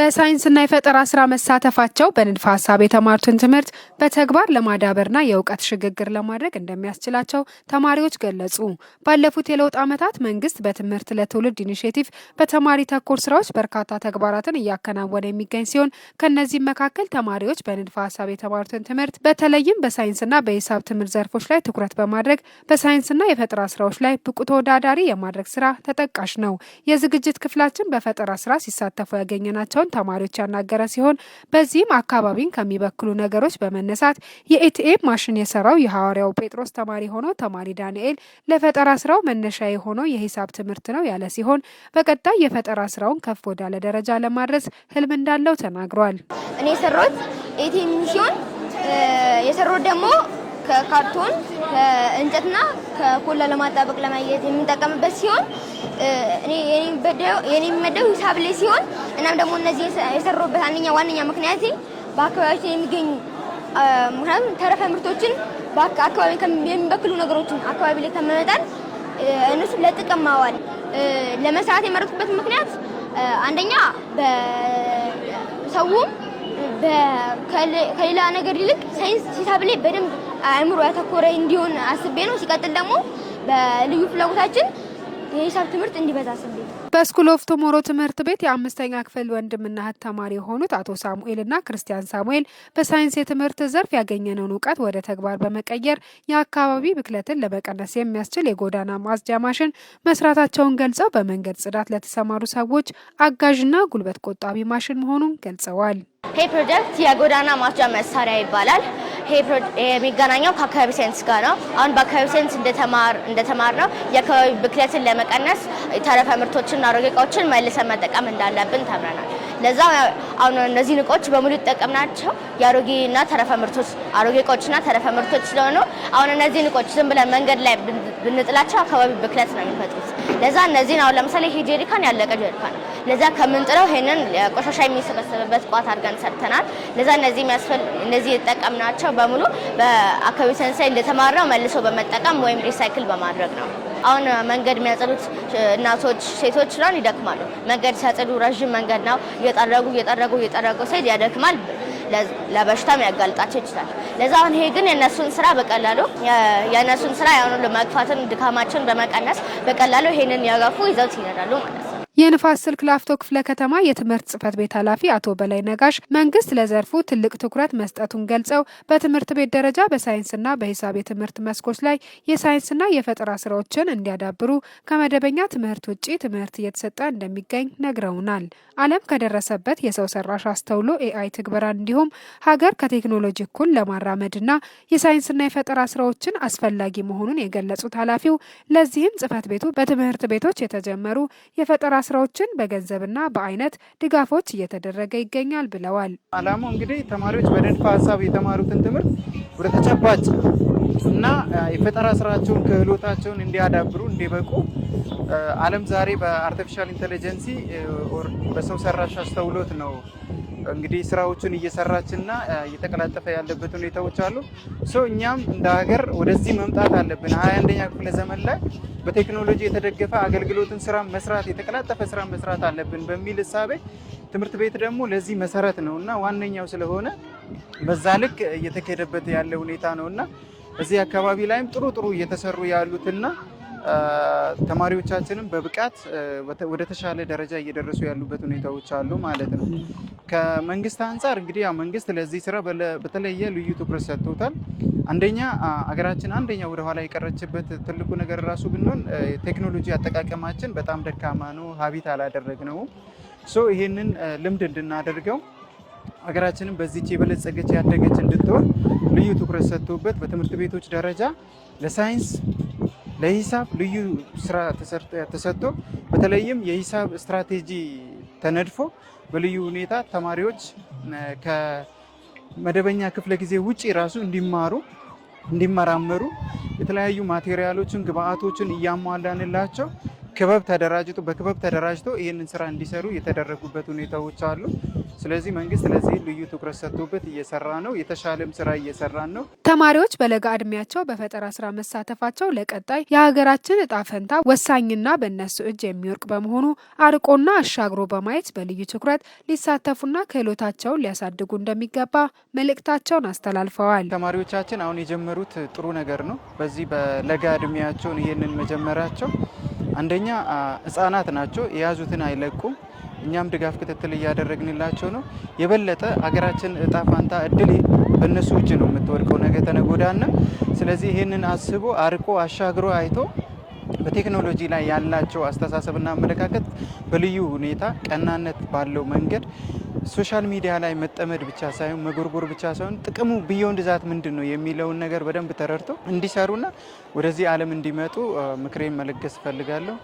በሳይንስና የፈጠራ ስራ መሳተፋቸው በንድፈ ሐሳብ የተማሩትን ትምህርት በተግባር ለማዳበርና የእውቀት ሽግግር ለማድረግ እንደሚያስችላቸው ተማሪዎች ገለጹ። ባለፉት የለውጥ ዓመታት መንግስት በትምህርት ለትውልድ ኢኒሼቲቭ በተማሪ ተኮር ስራዎች በርካታ ተግባራትን እያከናወነ የሚገኝ ሲሆን ከነዚህም መካከል ተማሪዎች በንድፈ ሐሳብ የተማሩትን ትምህርት በተለይም በሳይንስና በሂሳብ ትምህርት ዘርፎች ላይ ትኩረት በማድረግ በሳይንስና የፈጠራ ስራዎች ላይ ብቁ ተወዳዳሪ የማድረግ ስራ ተጠቃሽ ነው። የዝግጅት ክፍላችን በፈጠራ ስራ ሲሳተፉ ያገኘናቸውን ተማሪዎች ያናገረ ሲሆን በዚህም አካባቢን ከሚበክሉ ነገሮች በመነሳት የኤቲኤም ማሽን የሰራው የሐዋርያው ጴጥሮስ ተማሪ ሆኖ ተማሪ ዳንኤል ለፈጠራ ስራው መነሻ የሆነው የሂሳብ ትምህርት ነው ያለ ሲሆን በቀጣይ የፈጠራ ስራውን ከፍ ወዳለ ደረጃ ለማድረስ ህልም እንዳለው ተናግሯል። እኔ የሰራሁት ኤቲኤም ሲሆን የሰራሁት ደግሞ ከካርቶን ከእንጨትና ከኮላ ለማጣበቅ ለማየት የምንጠቀምበት ሲሆን እኔ የሚመደው ሂሳብ ላይ ሲሆን እናም ደግሞ እነዚህ የሰራሁበት ዋነኛ ምክንያቴ በአካባቢያችን የሚገኙ ምክንያቱም ተረፈ ምርቶችን በአካባቢ የሚበክሉ ነገሮችን አካባቢ ላይ ከመመጣል እነሱን ለጥቅም ማዋል ለመስራት የመረጥኩበት ምክንያት አንደኛ በሰውም ከሌላ ነገር ይልቅ ሳይንስ ሂሳብ ላይ በደንብ አእምሮ ያተኮረ እንዲሆን አስቤ ነው። ሲቀጥል ደግሞ በልዩ ፍላጎታችን የሂሳብ ትምህርት እንዲበዛ አስቤ ነው። በስኩል ኦፍ ቱሞሮ ትምህርት ቤት የአምስተኛ ክፍል ወንድምና እህት ተማሪ የሆኑት አቶ ሳሙኤልና ክርስቲያን ሳሙኤል በሳይንስ የትምህርት ዘርፍ ያገኘነውን እውቀት ወደ ተግባር በመቀየር የአካባቢ ብክለትን ለመቀነስ የሚያስችል የጎዳና ማጽጃ ማሽን መስራታቸውን ገልጸው በመንገድ ጽዳት ለተሰማሩ ሰዎች አጋዥና ጉልበት ቆጣቢ ማሽን መሆኑን ገልጸዋል። ይሄ ፕሮጀክት የጎዳና ማጽጃ መሳሪያ ይባላል። ይሄ የሚገናኘው ከአካባቢ ሳይንስ ጋር ነው። አሁን በአካባቢ ሳይንስ እንደተማር ነው የአካባቢ ብክለትን ለመቀነስ ተረፈ ምርቶችና አሮጌ እቃዎችን መልሰን መጠቀም እንዳለብን ተምረናል። ለዛ አሁን እነዚህ እቃዎች በሙሉ ተጠቀምናቸው የአሮጌና ተረፈ ምርቶች አሮጌ እቃዎችና ተረፈ ምርቶች ስለሆኑ አሁን እነዚህ እቃዎች ዝም ብለን መንገድ ላይ ብንጥላቸው አካባቢ ብክለት ነው የሚፈጥሩት። ለዛ እነዚህን አሁን ለምሳሌ ይሄ ጀሪካን ያለቀ ጀሪካን ነው። ለዛ ከምንጥለው ይሄንን ቆሻሻ የሚሰበሰብበት ቋት አድርገን ሰርተናል። ለዛ እነዚህ የተጠቀምናቸው በሙሉ በአካባቢ ሳይንስ ላይ እንደተማርነው መልሶ በመጠቀም ወይም ሪሳይክል በማድረግ ነው። አሁን መንገድ የሚያጸዱት እናቶች ሴቶች ላይ ይደክማሉ። መንገድ ሲያጸዱ ረጅም መንገድ ነው እየጠረጉ ሲሄድ ያደክማል፣ ለበሽታም ያጋልጣቸው ይችላል። ለዛ አሁን ይሄ ግን የነሱን ስራ በቀላሉ የነሱን ስራ ያው ለማግፋትን ድካማችን በመቀነስ በቀላሉ ይሄንን ያጋፉ ይዘው ይሄዳሉ ማለት ነው። የንፋስ ስልክ ላፍቶ ክፍለ ከተማ የትምህርት ጽህፈት ቤት ኃላፊ አቶ በላይ ነጋሽ መንግስት ለዘርፉ ትልቅ ትኩረት መስጠቱን ገልጸው በትምህርት ቤት ደረጃ በሳይንስና በሂሳብ የትምህርት መስኮች ላይ የሳይንስና የፈጠራ ስራዎችን እንዲያዳብሩ ከመደበኛ ትምህርት ውጪ ትምህርት እየተሰጠ እንደሚገኝ ነግረውናል። ዓለም ከደረሰበት የሰው ሰራሽ አስተውሎ ኤአይ ትግበራ እንዲሁም ሀገር ከቴክኖሎጂ እኩል ለማራመድና የሳይንስና የፈጠራ ስራዎችን አስፈላጊ መሆኑን የገለጹት ኃላፊው ለዚህም ጽህፈት ቤቱ በትምህርት ቤቶች የተጀመሩ የፈጠራ ስራዎችን በገንዘብና በአይነት ድጋፎች እየተደረገ ይገኛል ብለዋል። አላማው እንግዲህ ተማሪዎች በንድፈ ሐሳብ የተማሩትን ትምህርት ወደ ተጨባጭ እና የፈጠራ ስራቸውን ክህሎታቸውን እንዲያዳብሩ እንዲበቁ ዓለም ዛሬ በአርቲፊሻል ኢንተለጀንሲ በሰው ሰራሽ አስተውሎት ነው እንግዲህ ስራዎችን እየሰራችና እየተቀላጠፈ ያለበት ሁኔታዎች አሉ። እኛም እንደ ሀገር ወደዚህ መምጣት አለብን። 21ኛ ክፍለ ዘመን ላይ በቴክኖሎጂ የተደገፈ አገልግሎትን ስራ መስራት የተቀላጠፈ ስራ መስራት አለብን በሚል እሳቤ ትምህርት ቤት ደግሞ ለዚህ መሰረት ነውና ዋነኛው ስለሆነ በዛ ልክ እየተካሄደበት ያለ ሁኔታ ነውና እዚህ አካባቢ ላይም ጥሩ እየተሰሩ ያሉትና ተማሪዎቻችንም በብቃት ወደ ተሻለ ደረጃ እየደረሱ ያሉበት ሁኔታዎች አሉ ማለት ነው። ከመንግስት አንፃር እንግዲህ መንግስት ለዚህ ስራ በተለየ ልዩ ትኩረት ሰጥቶታል። አንደኛ አገራችን ወደ ኋላ የቀረችበት ትልቁ ነገር ራሱ ብንሆን ቴክኖሎጂ አጠቃቀማችን በጣም ደካማ ነው፣ ሀቢት አላደረግነውም። ይሄንን ልምድ እንድናደርገው ሀገራችንን በዚህች የበለጸገች ያደገች እንድትሆን ልዩ ትኩረት ሰጥቶበት በትምህርት ቤቶች ደረጃ ለሳይንስ ለሂሳብ ልዩ ስራ ተሰጥቶ በተለይም የሂሳብ ስትራቴጂ ተነድፎ በልዩ ሁኔታ ተማሪዎች ከመደበኛ ክፍለ ጊዜ ውጪ ራሱ እንዲመራመሩ የተለያዩ ማቴሪያሎችን ግብአቶችን እያሟላንላቸው በክበብ ተደራጅቶ ይህንን ስራ እንዲሰሩ የተደረጉበት ሁኔታዎች አሉ። ስለዚህ መንግስት ለዚህ ልዩ ትኩረት ሰጥቶበት እየሰራ ነው። የተሻለም ስራ እየሰራን ነው። ተማሪዎች በለጋ እድሜያቸው በፈጠራ ስራ መሳተፋቸው ለቀጣይ የሀገራችን እጣ ፈንታ ወሳኝና በእነሱ እጅ የሚወርቅ በመሆኑ አርቆና አሻግሮ በማየት በልዩ ትኩረት ሊሳተፉና ክህሎታቸውን ሊያሳድጉ እንደሚገባ መልእክታቸውን አስተላልፈዋል። ተማሪዎቻችን አሁን የጀመሩት ጥሩ ነገር ነው። በዚህ በለጋ እድሜያቸውን ይሄንን መጀመራቸው አንደኛ ህጻናት ናቸው፣ የያዙትን አይለቁም። እኛም ድጋፍ ክትትል እያደረግንላቸው ነው። የበለጠ ሀገራችን እጣ ፋንታ እድል በእነሱ እጅ ነው የምትወድቀው ነገ ተነጎዳና። ስለዚህ ይህንን አስቦ አርቆ አሻግሮ አይቶ በቴክኖሎጂ ላይ ያላቸው አስተሳሰብና አመለካከት በልዩ ሁኔታ ቀናነት ባለው መንገድ ሶሻል ሚዲያ ላይ መጠመድ ብቻ ሳይሆን መጎርጎር ብቻ ሳይሆን ጥቅሙ ቢዮንድ ዛት ምንድን ነው የሚለውን ነገር በደንብ ተረድተው እንዲሰሩና ወደዚህ ዓለም እንዲመጡ ምክሬን መለገስ እፈልጋለሁ።